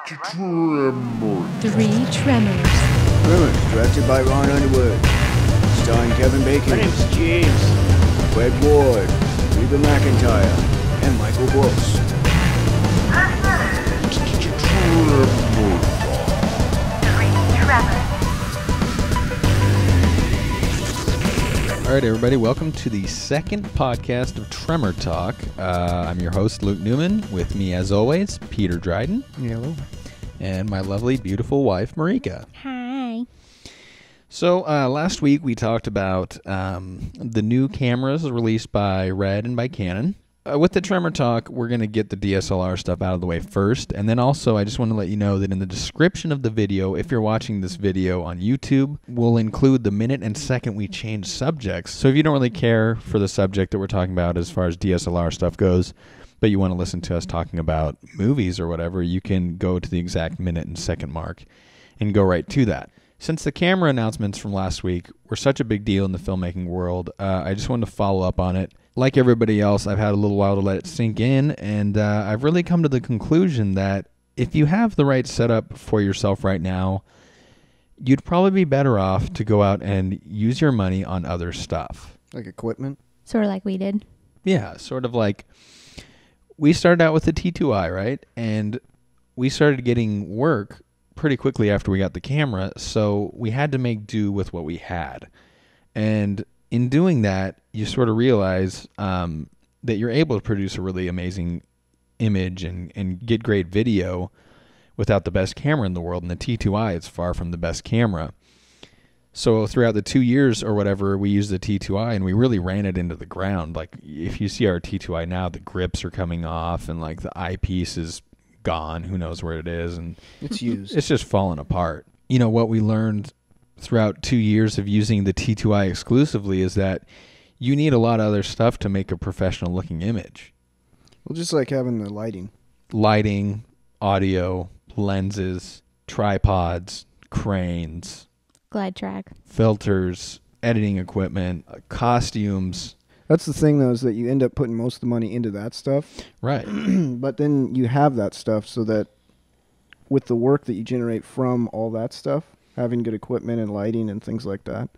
Tremor. Three Tremors. Tremors, directed by Ron Underwood. Starring Kevin Bacon. My name's James. Fred Ward. Reba McEntire. And Michael Brooks. Tremor. All right, everybody, welcome to the second podcast of Tremor Talk. I'm your host, Luke Newman. With me, as always, Peter Dryden. Hello. And my lovely, beautiful wife, Marika. Hi. So, last week we talked about the new cameras released by Red and by Canon. With the Tremor Talk, we're going to get the DSLR stuff out of the way first. And then also, I just want to let you know that in the description of the video, if you're watching this video on YouTube, we'll include the minute and second we change subjects. So if you don't really care for the subject that we're talking about as far as DSLR stuff goes, but you want to listen to us talking about movies or whatever, you can go to the exact minute and second mark and go right to that. Since the camera announcements from last week were such a big deal in the filmmaking world, I just wanted to follow up on it. Like everybody else, I've had a little while to let it sink in, and I've really come to the conclusion that if you have the right setup for yourself right now, you'd probably be better off to go out and use your money on other stuff. Like equipment? Sort of like we did. Yeah, sort of like we started out with the T2i, right? And we started getting work pretty quickly after we got the camera, so we had to make do with what we had. And in doing that, you sort of realize that you're able to produce a really amazing image and get great video without the best camera in the world. And the T2i is far from the best camera. So throughout the 2 years or whatever, we used the T2i and we really ran it into the ground. Like if you see our T2i now, the grips are coming off and like the eyepiece is gone. Who knows where it is? And It's used. it's just falling apart. You know, what we learned throughout 2 years of using the T2i exclusively is that you need a lot of other stuff to make a professional looking image. Well, just like having the lighting. Lighting, audio, lenses, tripods, cranes, Glide track. filters, editing equipment, costumes. That's the thing, though, is that you end up putting most of the money into that stuff. Right. But then you have that stuff so that with the work that you generate from all that stuff, having good equipment and lighting and things like that,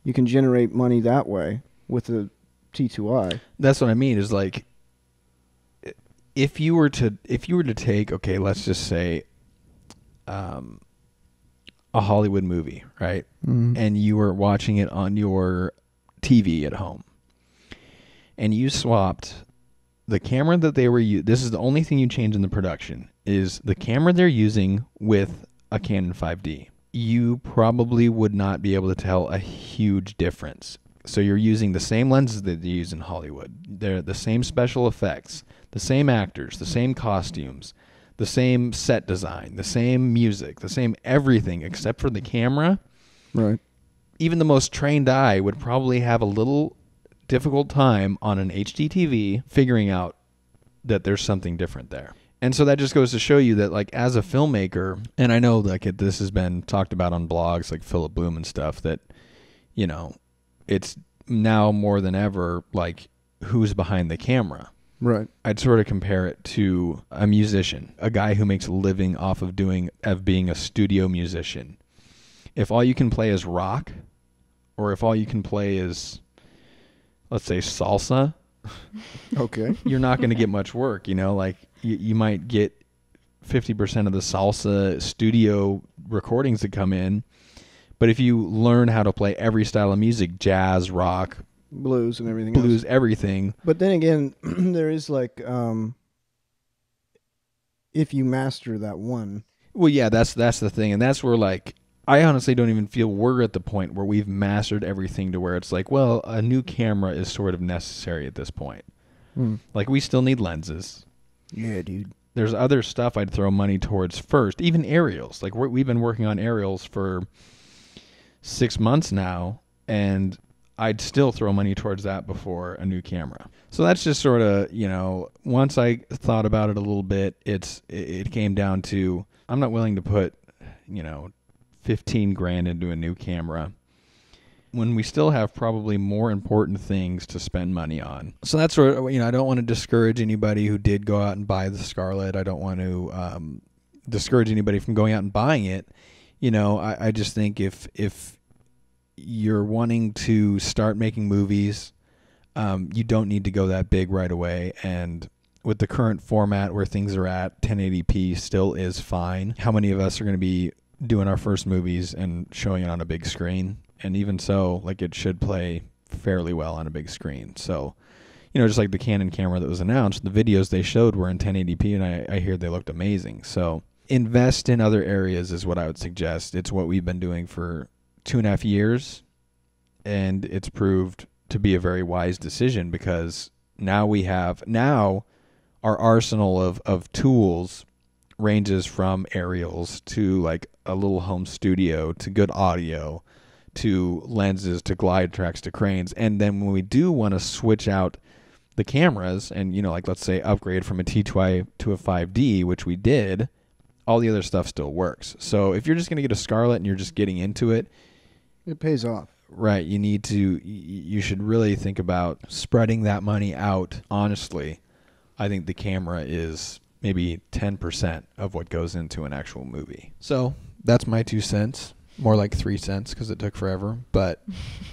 you can generate money that way with the T2i. That's what I mean is like if you were to take, okay, let's just say a Hollywood movie, right? Mm-hmm. And you were watching it on your TV at home. And you swapped the camera that they were using. This is the only thing you change in the production is the camera they're using with a Canon 5D. You probably would not be able to tell a huge difference. So you're using the same lenses that they use in Hollywood. They're the same special effects, the same actors, the same costumes, the same set design, the same music, the same everything except for the camera. Right. Even the most trained eye would probably have a little difficult time on an HD TV figuring out that there's something different there. And so that just goes to show you that, like, as a filmmaker, and I know like this has been talked about on blogs like Philip Bloom and stuff, that, you know, it's now more than ever like who's behind the camera. Right. I'd sort of compare it to a musician, a guy who makes a living off of being a studio musician. If all you can play is rock, or if all you can play is, let's say, salsa, Okay. you're not going to get much work, you know, like you might get 50% of the salsa studio recordings that come in. But if you learn how to play every style of music, jazz, rock, Blues and everything blues, else. everything. But then again, there is like, if you master that one. Well, yeah, that's the thing. And that's where, like, I honestly don't even feel we're at the point where we've mastered everything to where it's like, well, a new camera is sort of necessary at this point. Like, we still need lenses. Yeah, dude. There's other stuff I'd throw money towards first, even aerials. Like, we've been working on aerials for 6 months now, and I'd still throw money towards that before a new camera. So that's just sort of, you know, once I thought about it a little bit, it came down to I'm not willing to put, you know, 15 grand into a new camera when we still have probably more important things to spend money on. So that's sort of, you know, I don't want to discourage anybody who did go out and buy the Scarlett. I don't want to, discourage anybody from going out and buying it. I just think if you're wanting to start making movies, you don't need to go that big right away. And with the current format where things are at, 1080p still is fine. How many of us are going to be doing our first movies and showing it on a big screen? And even so, like, it should play fairly well on a big screen. So, just like the Canon camera that was announced, the videos they showed were in 1080p, and I hear they looked amazing. So invest in other areas is what I would suggest. It's what we've been doing for 2.5 years, and it's proved to be a very wise decision, because now our arsenal of tools ranges from aerials to like a little home studio to good audio to lenses to glide tracks to cranes. And then when we do want to switch out the cameras and, like, let's say upgrade from a T2i to a 5D, which we did, all the other stuff still works. So if you're just going to get a Scarlett and you're just getting into it, it pays off. Right. You should really think about spreading that money out. Honestly, I think the camera is maybe 10% of what goes into an actual movie. So that's my 2 cents. More like 3 cents because it took forever. But,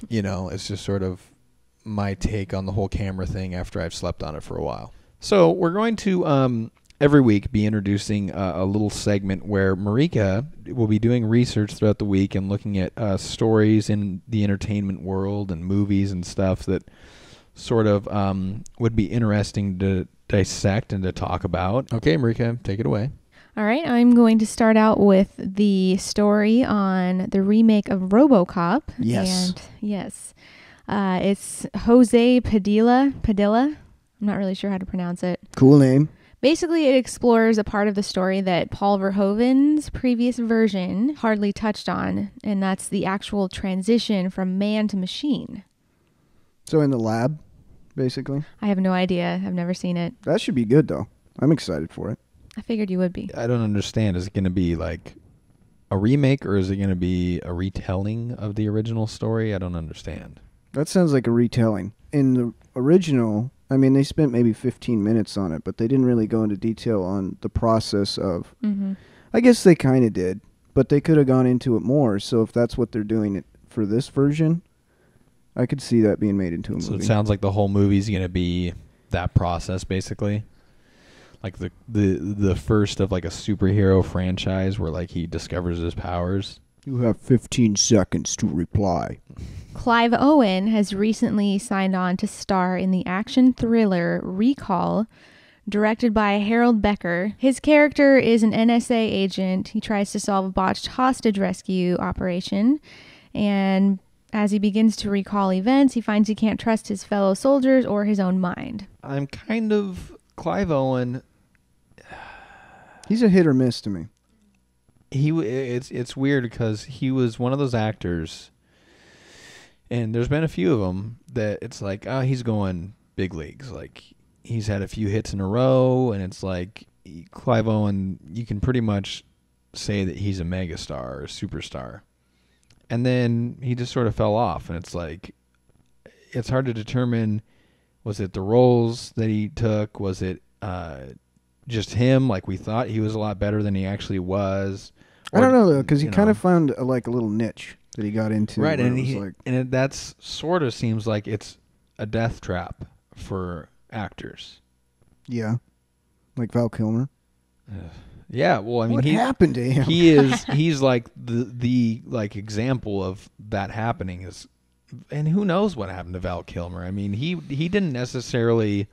it's just sort of my take on the whole camera thing after I've slept on it for a while. So we're going to every week be introducing a little segment where Marika will be doing research throughout the week and looking at stories in the entertainment world and movies and stuff that sort of would be interesting to dissect and to talk about. Okay, Marika, take it away. All right, I'm going to start out with the story on the remake of RoboCop. Yes. And yes, it's Jose Padilla. I'm not really sure how to pronounce it. Cool name. Basically, it explores a part of the story that Paul Verhoeven's previous version hardly touched on, and that's the actual transition from man to machine. So in the lab, basically? I have no idea. I've never seen it. That should be good, though. I'm excited for it. I figured you would be. I don't understand. Is it going to be like a remake, or is it going to be a retelling of the original story? I don't understand. That sounds like a retelling. In the original, they spent maybe 15 minutes on it, but they didn't really go into detail on the process of... Mm-hmm. I guess they kind of did, but they could have gone into it more. So if that's what they're doing for this version, I could see that being made into a movie. So it sounds like the whole movie's going to be that process, basically. Like the first of like a superhero franchise where like he discovers his powers. You have 15 seconds to reply. Clive Owen has recently signed on to star in the action thriller Recall, directed by Harold Becker. His character is an NSA agent. He tries to solve a botched hostage rescue operation, and as he begins to recall events, he finds he can't trust his fellow soldiers or his own mind. I'm kind of... Clive Owen... He's a hit or miss to me. It's weird because he was one of those actors, and there's been a few of them that it's like, he's going big leagues. Like, he's had a few hits in a row, and it's like Clive Owen, you can pretty much say that he's a megastar or a superstar. And then he just sort of fell off, and it's like, it's hard to determine, was it the roles that he took? Was it just him? Like, we thought he was a lot better than he actually was. I don't know, though, because he kind of found a little niche that he got into. Right, and that's sort of seems like it's a death trap for actors. Yeah, like Val Kilmer. Yeah, well, what happened to him? He's like the like example of that happening is, and who knows what happened to Val Kilmer? He didn't necessarily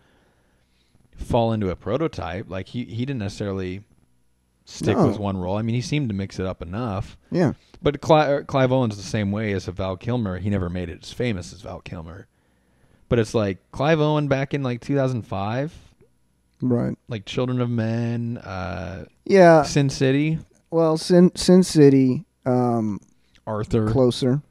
fall into a prototype. Like he didn't necessarily stick with one role. He seemed to mix it up enough. Yeah. But Clive Owen's the same way as a Val Kilmer. He never made it as famous as Val Kilmer. But it's like Clive Owen back in like 2005. Right. Like Children of Men. Yeah. Sin City. Well, Sin City. Arthur. Closer.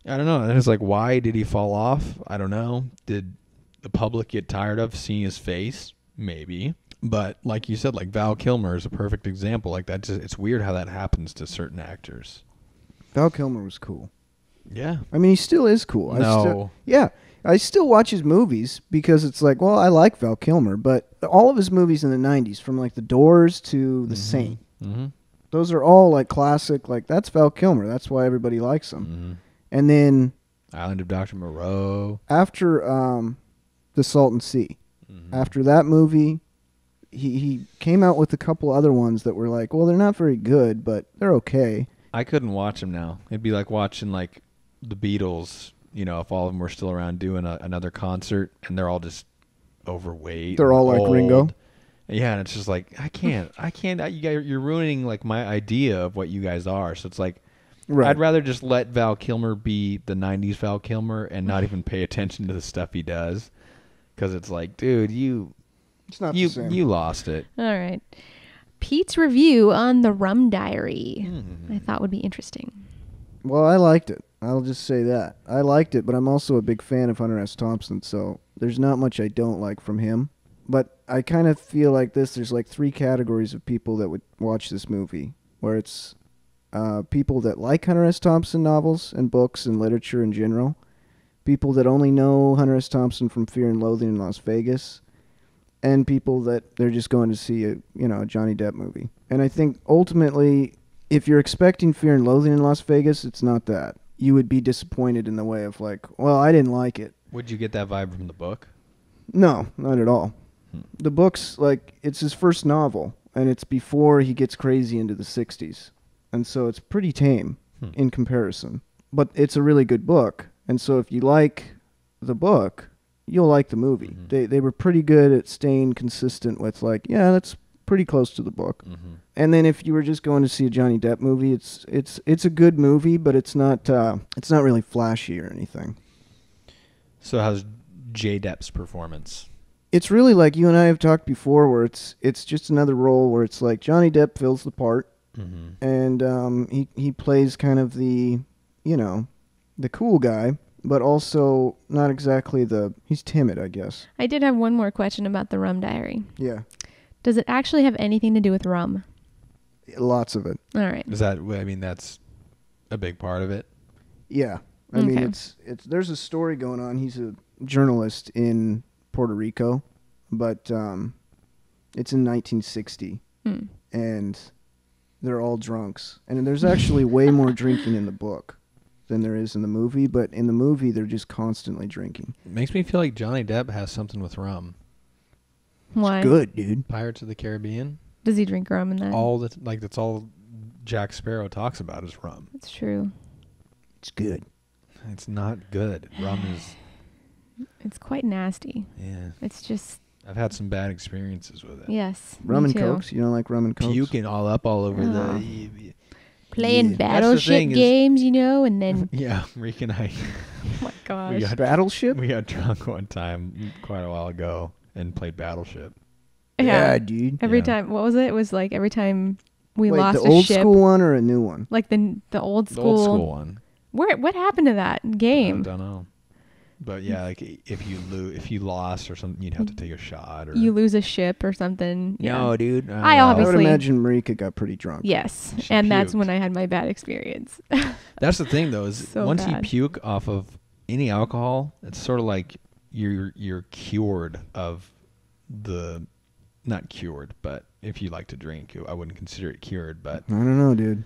I don't know. And it's like, why did he fall off? I don't know. Did the public get tired of seeing his face? Maybe. But like you said, like Val Kilmer is a perfect example. Like that, it's weird how that happens to certain actors. Val Kilmer was cool. Yeah. He still is cool. I still watch his movies because it's like, well, I like Val Kilmer, but all of his movies in the 90s, from like The Doors to The Saint, Mm-hmm. Those are all like classic. Like that's Val Kilmer. That's why everybody likes him. Mm-hmm. And then Island of Dr. Moreau. after The Salton Sea, Mm-hmm. after that movie, he came out with a couple other ones that were like, well, they're not very good, but they're okay. I couldn't watch them now. It'd be like watching like the Beatles, you know, if all of them were still around doing another concert and they're all just overweight. They're and all like old. Ringo. Yeah, and it's just like I can't. You guys, you're ruining like my idea of what you guys are. So it's like Right. I'd rather just let Val Kilmer be the '90s Val Kilmer and not even pay attention to the stuff he does, because it's like, dude, It's not the same. you lost it. All right. Pete's review on the Rum Diary, Mm. I thought would be interesting. Well, I liked it. I'll just say that. I liked it, but I'm also a big fan of Hunter S. Thompson, so there's not much I don't like from him. But I kind of feel like there's like 3 categories of people that would watch this movie, where it's people that like Hunter S. Thompson novels and books and literature in general, people that only know Hunter S. Thompson from Fear and Loathing in Las Vegas, and people that they're just going to see a Johnny Depp movie. And I think ultimately, if you're expecting Fear and Loathing in Las Vegas, it's not that. You would be disappointed in the way of like, well, I didn't like it. Would you get that vibe from the book? No, not at all. The book's like, it's his first novel, and it's before he gets crazy into the 60s. And so it's pretty tame in comparison. But it's a really good book. And so if you like the book, you'll like the movie. Mm-hmm. They were pretty good at staying consistent with like, yeah, that's pretty close to the book. Mm-hmm. And then if you were just going to see a Johnny Depp movie, it's a good movie, but it's not really flashy or anything. So how's J. Depp's performance? It's really like you and I have talked before, where it's just another role where it's like Johnny Depp fills the part, Mm-hmm. and he plays kind of the cool guy, but also not exactly he's timid, I guess. I did have one more question about the Rum Diary. Yeah, Does it actually have anything to do with rum? lots of it. All right. Is that? I mean, that's a big part of it. Yeah, I mean Okay. it's there's a story going on. He's a journalist in Puerto Rico, but it's in 1960, and they're all drunks. And there's actually way more drinking in the book than there is in the movie, but in the movie they're just constantly drinking. It makes me feel like Johnny Depp has something with rum. Why? Good, dude. Pirates of the Caribbean. Does he drink rum in that? That's all Jack Sparrow talks about is rum. That's true. It's good. It's not good. Rum is. It's quite nasty. Yeah. It's just, I've had some bad experiences with it. yes. Rum me and too. Cokes? You don't like rum and Cokes? Puking all over Oh. the. Playing Yeah. That's the battleship thing is- games, and then, Yeah, Rick and I. oh my gosh. We got Battleship? We got drunk one time quite a while ago and played Battleship. Yeah. dude. Every Yeah. time, what was it? It was like every time we Wait, lost the a old ship. school one or a new one? Like the old The school. old school one. What happened to that I game? don't know. But yeah, like if you lost or something, you'd have to take a shot. Or You lose a ship or something. no, Yeah. dude. I I obviously- would imagine Marika got pretty drunk. Yes. She And that's puked. when I had my bad experience. That's the thing, though, is So once bad. you puke off of any alcohol, it's sort of like you're cured of the, not cured, but if you like to drink, I wouldn't consider it cured. But I don't know, dude.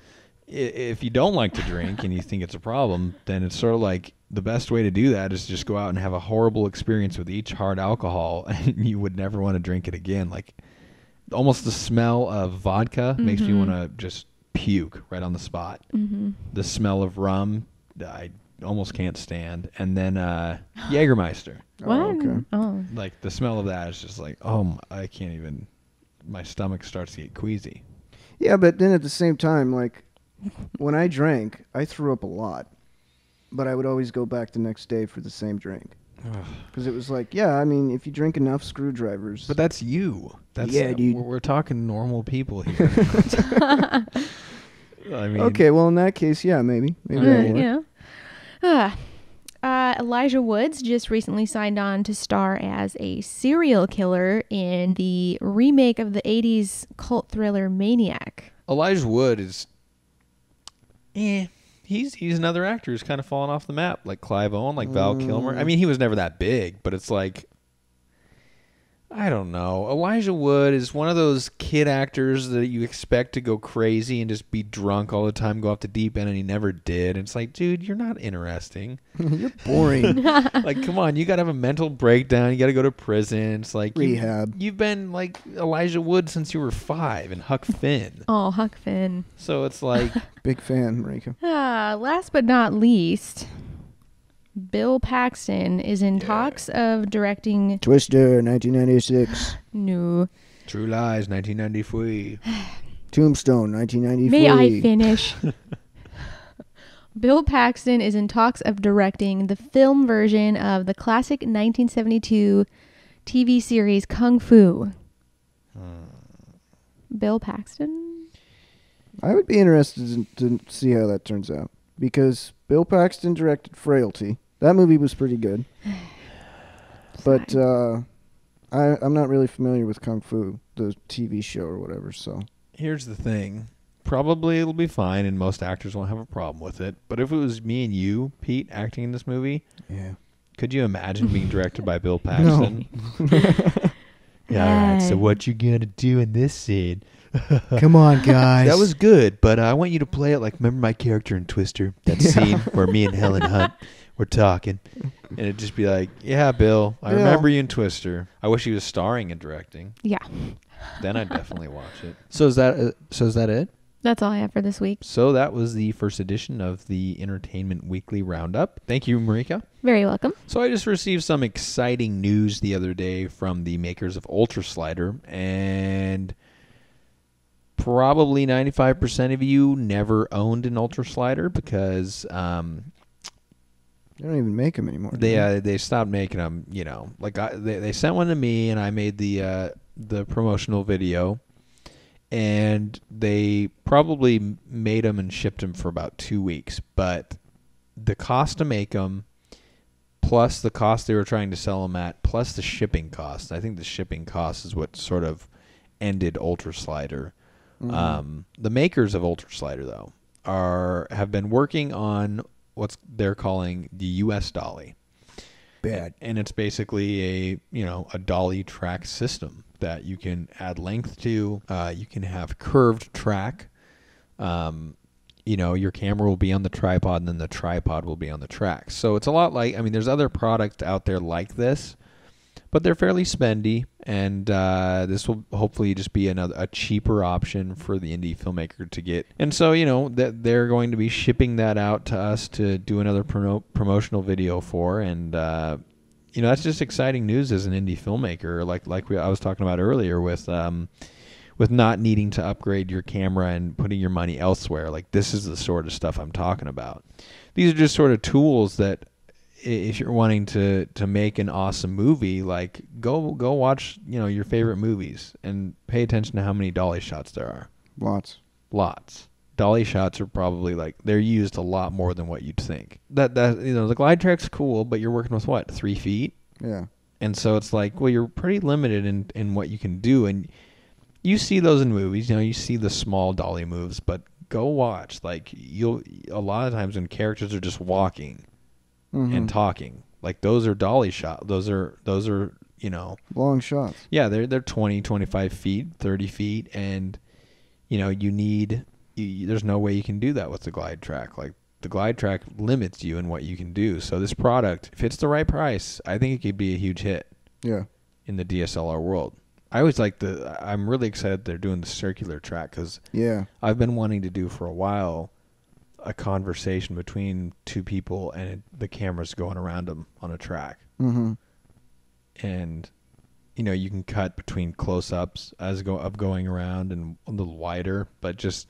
if you don't like to drink and you think it's a problem, then it's sort of like the best way to do that is just go out and have a horrible experience with each hard alcohol, and you would never want to drink it again. Like almost the smell of vodka makes me want to just puke right on the spot. Mm-hmm. The smell of rum, I almost can't stand. And then Jägermeister. What? Oh, okay. Oh. Like the smell of that is just like, oh, I can't even, my stomach starts to get queasy. Yeah, but then at the same time, like, when I drank, I threw up a lot. But I would always go back the next day for the same drink. Because it was like, yeah, I mean, if you drink enough screwdrivers... But that's you. That's Yeah, dude. We're talking normal people here. I mean, Okay, well, in that case, yeah, maybe. Maybe that'll work. Yeah. Elijah Woods just recently signed on to star as a serial killer in the remake of the 80s cult thriller Maniac. Elijah Wood is, he's another actor who's kind of fallen off the map, like Clive Owen, like Val Kilmer. I mean, he was never that big, but it's like, I don't know. Elijah Wood is one of those kid actors that you expect to go crazy and just be drunk all the time, go off the deep end, and he never did. It's like, dude, you're not interesting. You're boring. Like, come on, you got to have a mental breakdown. You got to go to prison. It's like Rehab. You've been like Elijah Wood since you were 5 and Huck Finn. Oh, Huck Finn. So it's like... Big fan, Marika. Last but not least, Bill Paxton is in talks of directing... Twister, 1996. No. True Lies, 1993. Tombstone, 1993. May I finish? Bill Paxton is in talks of directing the film version of the classic 1972 TV series Kung Fu. Bill Paxton? I would be interested to see how that turns out. Because Bill Paxton directed Frailty. That movie was pretty good. But I'm not really familiar with Kung Fu, the TV show or whatever, so... Here's the thing. Probably it'll be fine, and most actors won't have a problem with it. But if it was me and you, Pete, acting in this movie, could you imagine being directed by Bill Paxton? No. Yeah, all right, so what you gonna do in this scene? Come on, guys. That was good, but I want you to play it like, remember my character in Twister? That scene where me and Helen Hunt were talking. And it'd just be like, yeah, Bill, I remember you in Twister. I wish he was starring and directing. Yeah. Then I'd definitely watch it. So is that it? That's all I have for this week. So that was the first edition of the Entertainment Weekly Roundup. Thank you, Marika. Very welcome. So I just received some exciting news the other day from the makers of Ultra Slider, and probably 95% of you never owned an Ultra Slider because They don't even make them anymore. they stopped making them. You know, like they sent one to me, and I made the promotional video. And they probably made them and shipped them for about 2 weeks. But the cost to make them, plus the cost they were trying to sell them at, plus the shipping cost. I think the shipping cost is what sort of ended Ultra Slider. Mm-hmm. The makers of Ultra Slider, though, have been working on what they're calling the U.S. Dolly. Bad. And it's basically a dolly track system that you can add length to. You can have curved track. Your camera will be on the tripod, and then the tripod will be on the track. So it's a lot like, there's other products out there like this, but they're fairly spendy, and this will hopefully just be a cheaper option for the indie filmmaker to get. And so, that they're going to be shipping that out to us to do another promotional video for, and that's just exciting news as an indie filmmaker, like I was talking about earlier with not needing to upgrade your camera and putting your money elsewhere. Like, this is the sort of stuff I'm talking about. These are just sort of tools that, if you're wanting to make an awesome movie, like go watch your favorite movies and pay attention to how many dolly shots there are. Lots. Dolly shots are probably they're used a lot more than what you'd think. The glide track's cool, but you're working with what, 3 feet? Yeah. And so it's like, well, you're pretty limited in what you can do, and you see those in movies. You see the small dolly moves, but go watch. A lot of times when characters are just walking and talking, those are dolly shots. Those are long shots. Yeah, they're 20, 25 feet, 30 feet, and there's no way you can do that with the glide track. The glide track limits you in what you can do. So this product, if it's the right price, I think it could be a huge hit. Yeah. In the DSLR world. I'm really excited they're doing the circular track, because I've been wanting to do for a while a conversation between two people and the camera's going around them on a track. Mm-hmm. And you can cut between close-ups of going around and a little wider, but just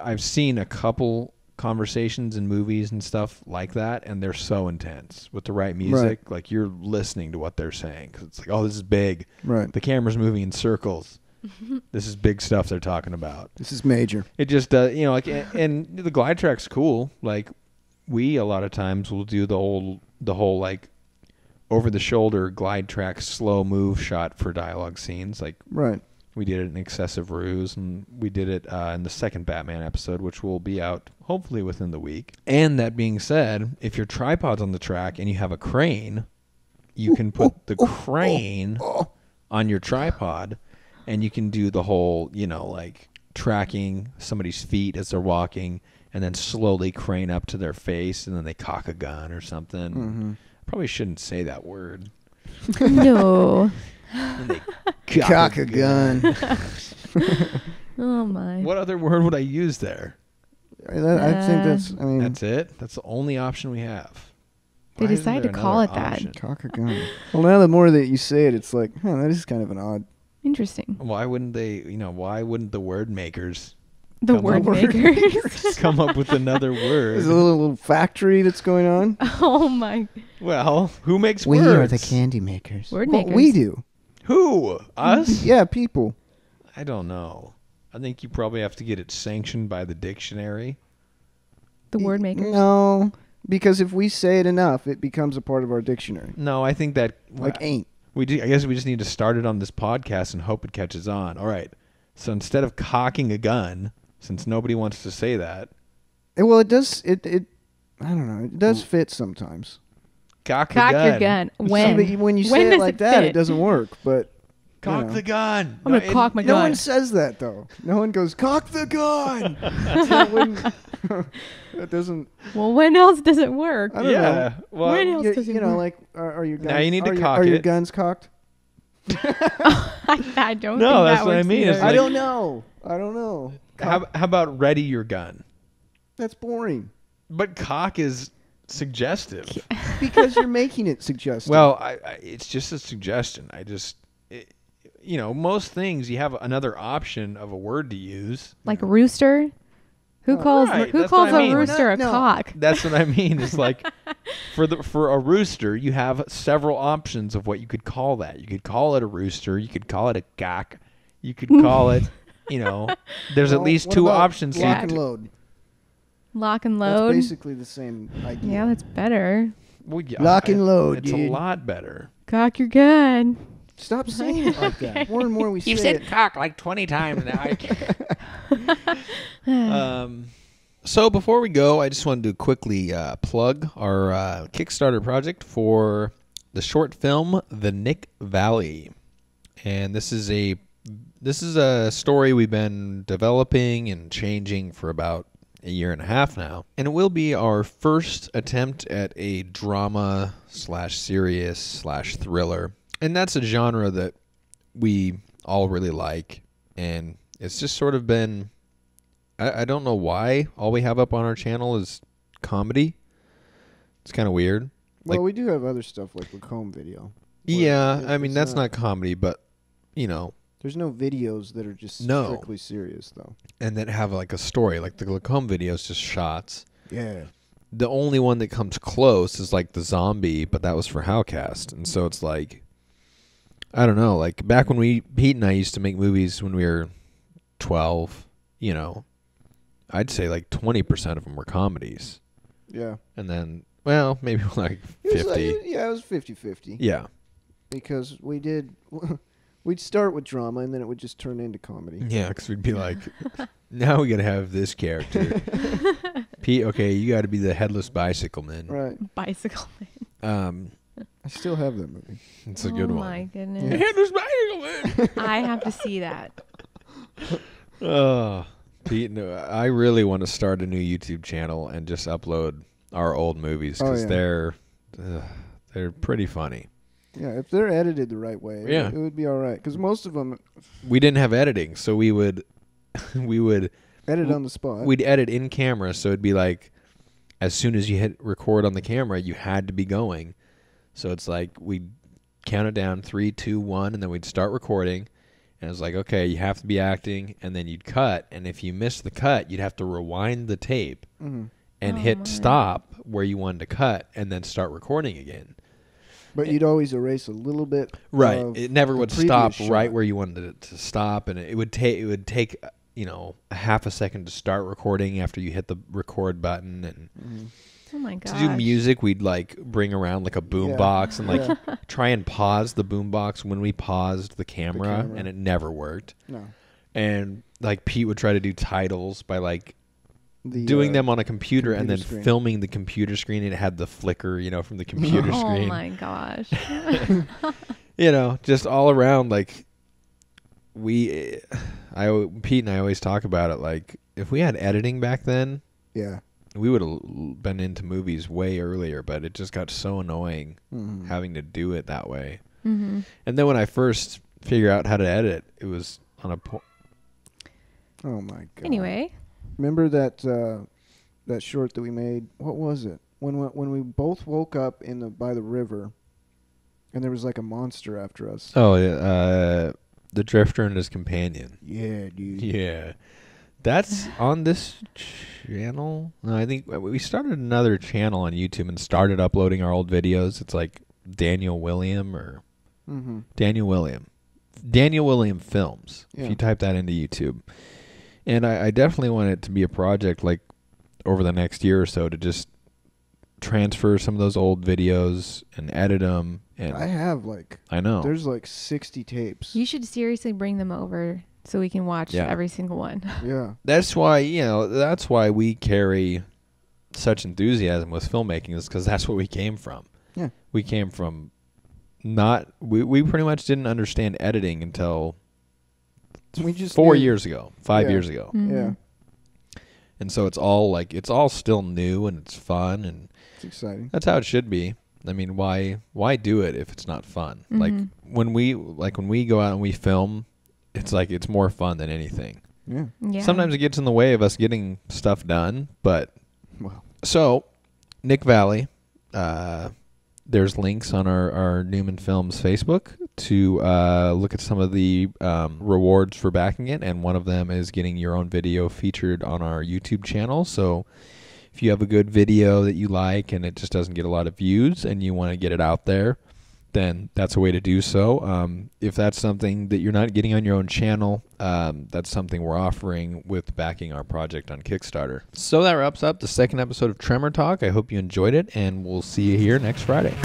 I've seen a couple conversations in movies and stuff like that, and they're so intense with the right music. Right. You're listening to what they're saying, because it's oh, this is big. Right. The camera's moving in circles. This is big stuff they're talking about. This is major. It just and the glide track's cool. We a lot of times will do the whole over the shoulder glide track slow move shot for dialogue scenes. Right. We did it in Excessive Ruse, and we did it in the second Batman episode, which will be out hopefully within the week. And that being said, if your tripod's on the track and you have a crane, you can put the crane on your tripod, and you can do the whole, like tracking somebody's feet as they're walking, and then slowly crane up to their face, and then they cock a gun or something. Mm-hmm. Probably shouldn't say that word. No. And they Cock a gun. Oh my. What other word would I use there? I think that's. I mean, That's it? That's the only option we have. They Why isn't decide there to call another it that. option? cock a gun. Well, now the more that you say it, it's like, that is kind of an odd. Interesting. Why wouldn't they, why wouldn't the word makers The Come word on. makers. come up with another word? There's a little factory that's going on. Oh my. Well, who makes We words? are the candy makers. Word Well, makers. we do. Who? Us? Yeah, people. I don't know. I think you probably have to get it sanctioned by the dictionary. The word makers. No, because if we say it enough, it becomes a part of our dictionary. No, I think that Like ain't. I guess we just need to start it on this podcast and hope it catches on. All right. So instead of cocking a gun, since nobody wants to say that, Well, it does. It. I don't know. It does fit sometimes. cock the Cock gun. your gun. See, When? but when you When say it does like it that, fit? it doesn't work. But Cock the gun. I'm gonna cock my no gun. one says that though. No one goes cock the gun. That wouldn't- that doesn't. Well, when else does it work? I don't Yeah. know. Well, When else You, does it you know, work? like are your guns? Now you need to are your- cock Are your it. guns cocked? I don't No, think that's that what I works mean. It's either. I like- don't know. I don't know. how about ready your gun? That's boring But cock is suggestive. because you're making it suggestive. Well, it's just a suggestion. Most things you have another option of a word to use. Like rooster. Who Oh, calls right, who that's calls what I a mean. rooster a No. cock? That's what I mean. It's like for a rooster, you have several options of what you could call that. You could call it a rooster. You could call it a cock. You could call it. There's at Well, least what two about options. Lock Yeah. and load. Lock and That's load. basically the same idea. Yeah, that's better. Well, yeah, Lock and load, It's dude. a lot better. Cock your gun. Stop saying it like that. More and more we say it. cock like 20 times now. So before we go, I just wanted to quickly plug our Kickstarter project for the short film The Knik Valley. And this is a story we've been developing and changing for about a year and a half now. And it will be our first attempt at a drama / serious / thriller. And that's a genre that we all really like. And it's just sort of been, I don't know why all we have up on our channel is comedy. It's kind of weird. Well, Like- we do have other stuff like the home video. Yeah, it- I mean, it's that's not- not comedy, but, There's no videos that are just No. strictly serious, though. and that have like a story. Like the Lacombe video is just shots. Yeah. The only one that comes close is like the zombie, but that was for Howcast. And so it's like, I don't know, like back when Pete and I used to make movies when we were 12, I'd say like 20% of them were comedies. Yeah. And then, well, maybe like 50. It was 50-50. Yeah. Because we'd start with drama, and then it would just turn into comedy. Yeah, because we'd be like, now we got to have this character. Pete, okay, you got to be the headless bicycle man. Right. Bicycle. I still have that movie. It's a good Oh one. my Yeah. goodness. Headless bicycle man. I have to see that. Oh, Pete, no, I really want to start a new YouTube channel and just upload our old movies Oh, because yeah. they're pretty funny. Yeah, if they're edited the right way, Yeah. it would be all right. Because most of them We didn't have editing, so we would edit on the spot. we'd edit in camera, so it'd be like as soon as you hit record on the camera, you had to be going. So it's like we'd count it down 3, 2, 1, and then we'd start recording. And it was like, okay, you have to be acting, and then you'd cut. And if you missed the cut, you'd have to rewind the tape Mhm. and Oh, hit my. stop where you wanted to cut, and then start recording again. But you'd always erase a little bit. Right. of It never the would previous stop shot. right where you wanted it to stop, and it would take a half a second to start recording after you hit the record button. And Mhm. Oh my gosh. to do music, we'd like bring around like a boom Yeah. box and like Yeah. try and pause the boom box when we paused the camera, camera. and it never worked. No. And like Pete would try to do titles by like The, doing them on a computer and then computer screen. filming the computer screen, and it had the flicker, from the computer Oh screen. my gosh. just all around, like, Pete and I always talk about it, like, if we had editing back then, Yeah. we would have been into movies way earlier, but it just got so annoying having to do it that way. Mm-hmm. And then when I first figured out how to edit, it was on a Oh my god. Anyway. Remember that that short that we made? What was it? When we both woke up by the river, and there was like a monster after us. Oh, yeah, the Drifter and his companion. Yeah, dude. Yeah. That's on this channel. No, I think we started another channel on YouTube and started uploading our old videos. It's like Daniel William Daniel William Films. Yeah. If you type that into YouTube. And I definitely want it to be a project like over the next year or so to just transfer some of those old videos and edit them. And I have I know. There's like 60 tapes. You should seriously bring them over so we can watch Yeah. every single one. Yeah. That's why we carry such enthusiasm with filmmaking, is because that's what we came from. Yeah. We came from we pretty much didn't understand editing until We just 4 knew. years ago, 5 Yeah. years ago. Mhm. Yeah. And so it's all still new and it's fun, and It's exciting. that's how it should be. I mean, why do it if it's not fun? Mhm. Like when we go out and we film, it's more fun than anything. Yeah. Yeah. Sometimes it gets in the way of us getting stuff done, but Well. so Knik Valley, there's links on our Newman Films Facebook to look at some of the rewards for backing it, and one of them is getting your own video featured on our YouTube channel. So if you have a good video that you like and it just doesn't get a lot of views and you want to get it out there, then that's a way to do so. If that's something that you're not getting on your own channel, that's something we're offering with backing our project on Kickstarter. So that wraps up the second episode of Tremor Talk. I hope you enjoyed it, and we'll see you here next Friday.